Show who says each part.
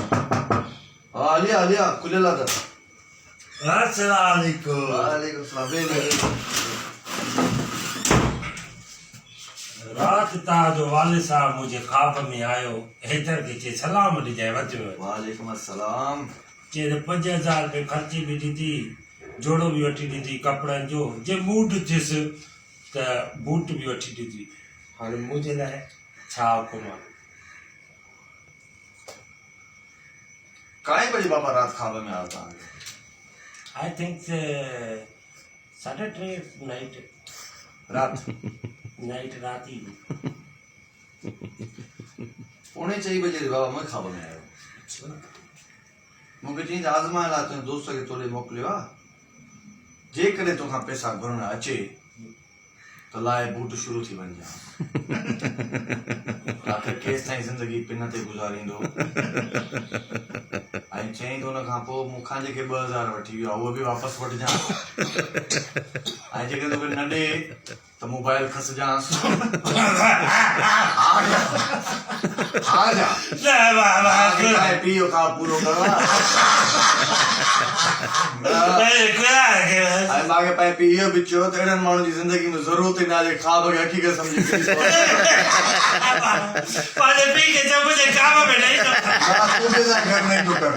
Speaker 1: आलिया आलिया खुलेला था।
Speaker 2: अस्सलाम वालेकुम।
Speaker 1: वालेकुम सलाम।
Speaker 2: रात ता जो वाले साहब मुझे ख्वाब में आयो हेतर के चे सलाम ॾिजाए वचो।
Speaker 1: वालेकुम अस्सलाम।
Speaker 2: चे 5000 रुपए खर्ची भी ॾिठी, जोड़ो भी वठी ॾिठी कपड़न जो, जे मूड थिस त बूट भी वठी ॾिठी। हाणे मुझे लाइ छा हुकुम आहे?
Speaker 1: काई बजे बाबा रात ख्वाब में आया था?
Speaker 2: आई थिंक 3:30 नाइट
Speaker 1: रात
Speaker 2: रात ही।
Speaker 1: 3:45 बजे बाबा मैं ख्वाब में आयो। मूंखे चई आज़माइण लाइ तुंहिंजे दोस्त खे तोड़े मोकिलियो आहे, जेकॾहिं तोखां पैसा घुरण अचे त लाइ बूट शुरू थी वञे। आख़िर केसि ताईं ज़िंदगी पिन ते गुज़ारींदो। ऐं चईं त उन खां पोइ मूंखां जेके 2000 वठी वियो आहे उहे बि वापसि वठिजांइ, ऐं जेके तोखे न ॾे त मोबाइल खसजांसि। पी जो खां पूरो करो ऐं मांखे पंहिंजे पीउ इहो बि चयो त अहिड़नि माण्हुनि जी ज़िंदगी में ज़रूरत ई न आहे ख्वाब खे हक़ीक़त सम्झी
Speaker 2: पंहिंजे पीउ खे जब मुंहिंजे ख्वाब में नहीं तो
Speaker 1: तूं बि घर नहीं तो कर।